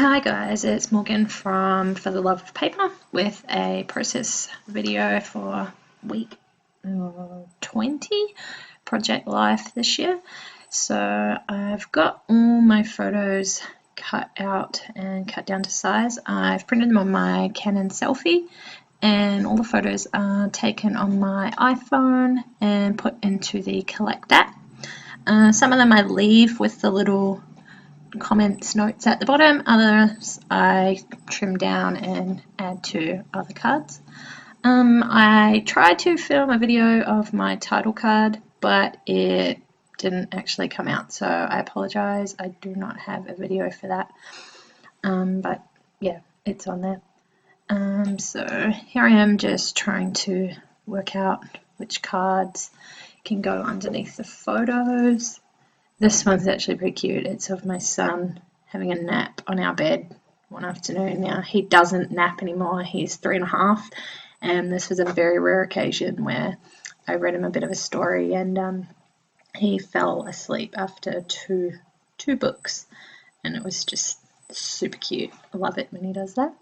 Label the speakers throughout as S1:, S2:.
S1: Hi guys, it's Morgan from For the Love of Paper with a process video for week 20 Project Life this year. So I've got all my photos cut out and cut down to size. I've printed them on my Canon Selfie, and all the photos are taken on my iPhone and put into the Collect app. Some of them I leave with the little comments notes at the bottom, others I trim down and add to other cards. I tried to film a video of my title card, but it didn't actually come out, so I apologize. I do not have a video for that, but yeah, it's on there. So here I am just trying to work out which cards can go underneath the photos. This one's actually pretty cute. It's of my son having a nap on our bed one afternoon. Now, he doesn't nap anymore. He's 3.5, and this was a very rare occasion where I read him a bit of a story, and he fell asleep after two books, and it was just super cute. I love it when he does that.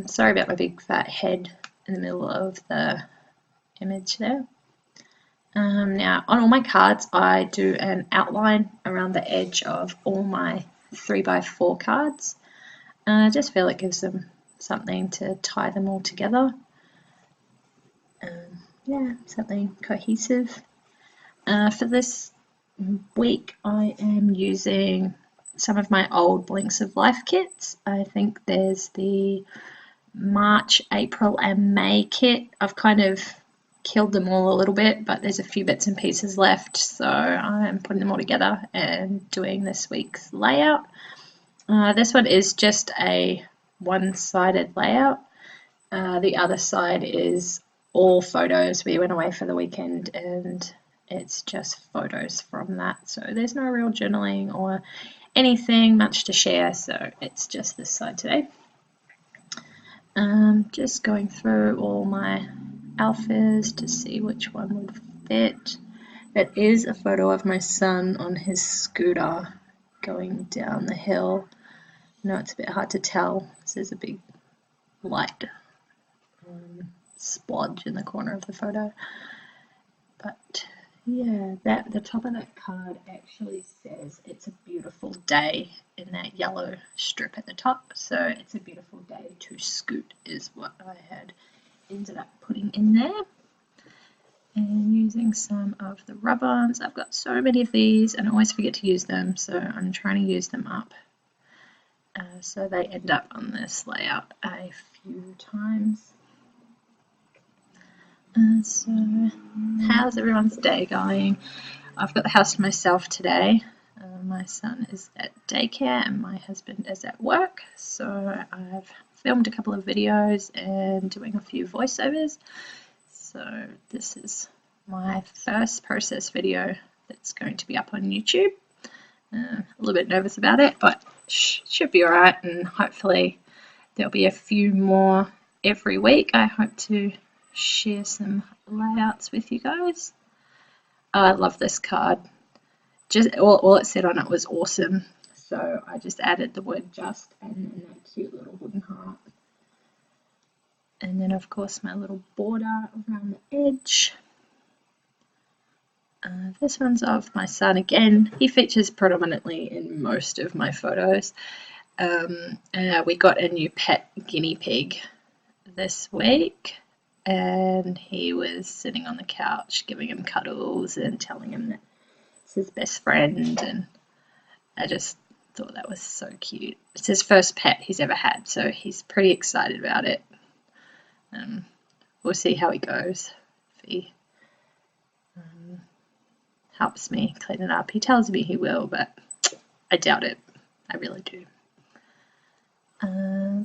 S1: Sorry about my big fat head in the middle of the image there. Now, on all my cards, I do an outline around the edge of all my 3x4 cards. I just feel it gives them something to tie them all together. Yeah, something cohesive. For this week, I am using some of my old Blinks of Life kits. I think there's the March, April, and May kit. I've kind of killed them all a little bit, but there's a few bits and pieces left, so I'm putting them all together and doing this week's layout. This one is just a one-sided layout. The other side is all photos. We went away for the weekend and it's just photos from that, so there's no real journaling or anything much to share, so it's just this side today. Just going through all my alphas to see which one would fit. That is a photo of my son on his scooter going down the hill. I know it's a bit hard to tell. There's a big light splodge in the corner of the photo. But yeah, the top of that card actually says it's a beautiful day in that yellow strip at the top. So it's a beautiful day to scoot is what I had ended up putting in there. And using some of the rub-ons. I've got so many of these and I always forget to use them, so I'm trying to use them up so they end up on this layout a few times. So how's everyone's day going? I've got the house to myself today. My son is at daycare and my husband is at work, so I've filmed a couple of videos and doing a few voiceovers. So this is my first process video that's going to be up on YouTube. A little bit nervous about it, but should be alright, and hopefully there'll be a few more every week. I hope to share some layouts with you guys. I love this card. Just all it said on it was awesome, so I just added the word just and then that cute little wooden heart. And then of course my little border around the edge. This one's of my son again. He features predominantly in most of my photos. We got a new pet guinea pig this week, and he was sitting on the couch giving him cuddles and telling him that it's his best friend, and I just thought that was so cute. It's his first pet he's ever had, so he's pretty excited about it. We'll see how he goes. If he helps me clean it up. He tells me he will, but I doubt it. I really do.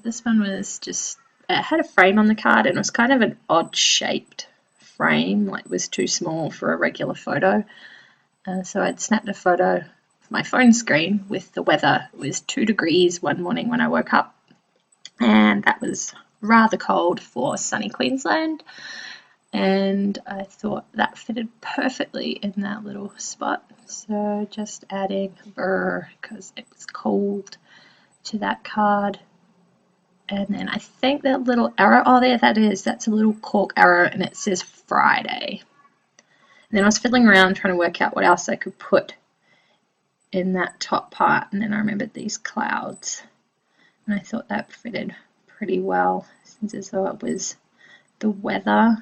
S1: This one was just, it had a frame on the card and it was kind of an odd shaped frame, like it was too small for a regular photo. So I'd snapped a photo of my phone screen with the weather. It was 2 degrees one morning when I woke up, and that was rather cold for sunny Queensland, and I thought that fitted perfectly in that little spot, so just adding burr because it was cold to that card. And then I think that little arrow, oh there that is, that's a little cork arrow and it says Friday. And then I was fiddling around trying to work out what else I could put in that top part, and then I remembered these clouds. And I thought that fitted pretty well, since as though it was the weather.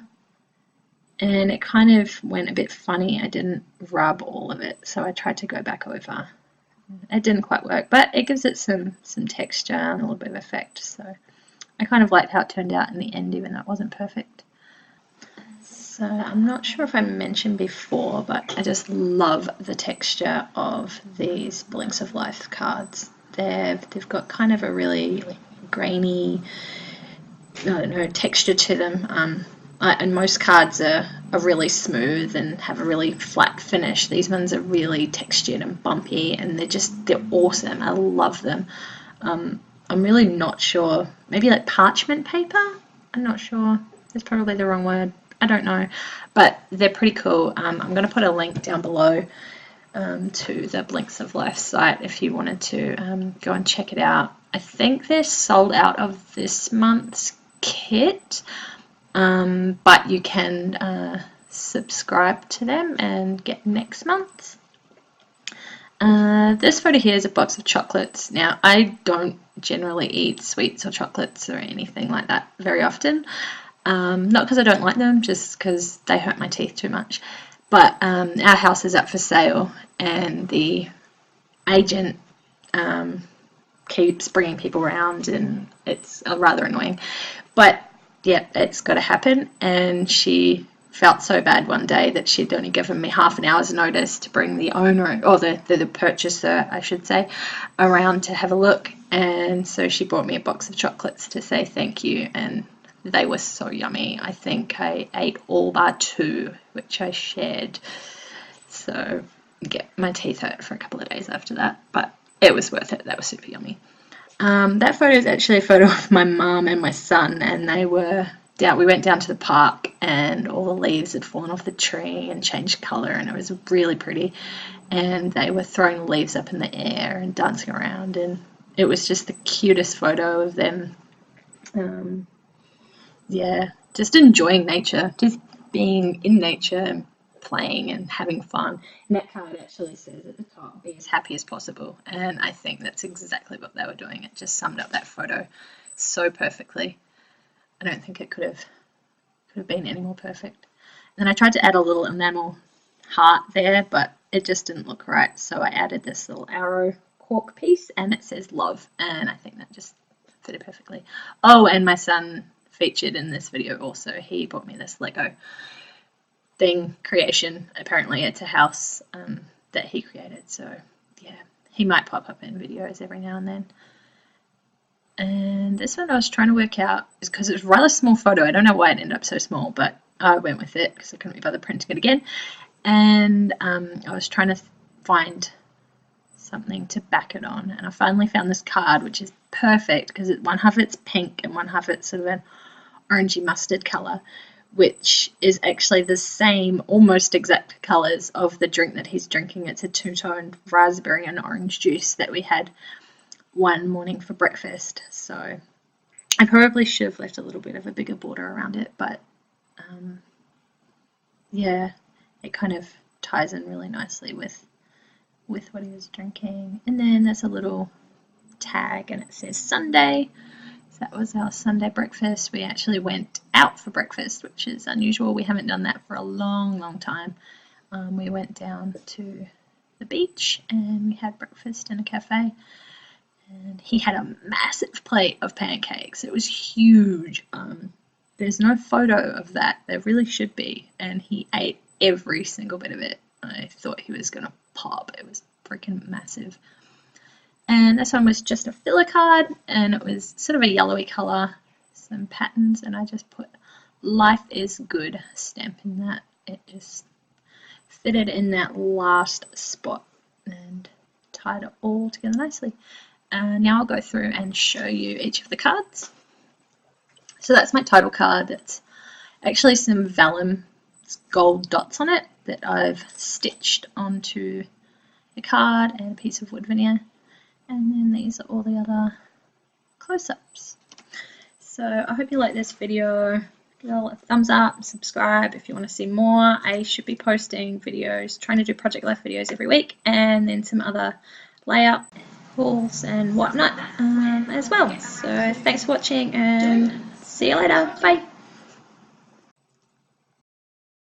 S1: And it kind of went a bit funny. I didn't rub all of it, so I tried to go back over. It didn't quite work, but it gives it some texture and a little bit of effect. So I kind of liked how it turned out in the end, even though it wasn't perfect. So I'm not sure if I mentioned before, but I just love the texture of these Blinks of Life cards. They've got kind of a really grainy, I don't know, texture to them. And most cards are really smooth and have a really flat finish. These ones are really textured and bumpy, and they're awesome. I love them. I'm really not sure. Maybe like parchment paper? I'm not sure. That's probably the wrong word. I don't know. But they're pretty cool. I'm going to put a link down below to the Blinks of Life site if you wanted to go and check it out. I think they're sold out of this month's kit. But you can subscribe to them and get next month's. This photo here is a box of chocolates. Now, I don't generally eat sweets or chocolates or anything like that very often. Not because I don't like them, just because they hurt my teeth too much. But our house is up for sale, and the agent keeps bringing people around, and it's rather annoying. But yeah, it's got to happen. And she felt so bad one day that she'd only given me half an hour's notice to bring the owner, or the purchaser, I should say, around to have a look. And so she brought me a box of chocolates to say thank you, and they were so yummy. I think I ate all bar 2, which I shared. So yeah, my teeth hurt for a couple of days after that, but it was worth it. That was super yummy. That photo is actually a photo of my mum and my son, and they were down. We went down to the park, and all the leaves had fallen off the tree and changed colour, and it was really pretty. And they were throwing leaves up in the air and dancing around, and it was just the cutest photo of them. Yeah, just enjoying nature, just being in nature and playing and having fun. And that card actually says at the top, be as happy as possible. And I think that's exactly what they were doing. It just summed up that photo so perfectly. I don't think it could have been any more perfect. And then I tried to add a little enamel heart there, but it just didn't look right. So I added this little arrow cork piece, and it says love. And I think that just fitted perfectly. Oh, and my son featured in this video also. He bought me this Lego thing creation. Apparently it's a house that he created, so yeah, he might pop up in videos every now and then. And this one I was trying to work out is because it's a rather small photo. I don't know why it ended up so small, but I went with it because I couldn't be bothered printing it again. And I was trying to find something to back it on, and I finally found this card, which is perfect because one half it's pink and one half it's sort of an orangey mustard colour, which is actually the same, almost exact colours of the drink that he's drinking. It's a two-toned raspberry and orange juice that we had one morning for breakfast. So I probably should have left a little bit of a bigger border around it, but yeah, it kind of ties in really nicely with what he was drinking. And then there's a little tag, and it says Sunday. So that was our Sunday breakfast. We actually went out for breakfast, which is unusual. We haven't done that for a long time. We went down to the beach and we had breakfast in a cafe. And he had a massive plate of pancakes. It was huge. There's no photo of that. There really should be. And he ate every single bit of it. I thought he was going to pop. It was freaking massive. And this one was just a filler card, and it was sort of a yellowy colour, some patterns, and I just put life is good stamp in that. It just fitted in that last spot and tied it all together nicely. Now I'll go through and show you each of the cards. So that's my title card. It's actually some vellum gold dots on it that I've stitched onto the card and a piece of wood veneer. and then these are all the other close-ups. So I hope you like this video. Give it a thumbs up, subscribe if you want to see more. I should be posting videos, trying to do Project Life videos every week, and then some other layout hauls and whatnot as well. So thanks for watching, and see you later. Bye.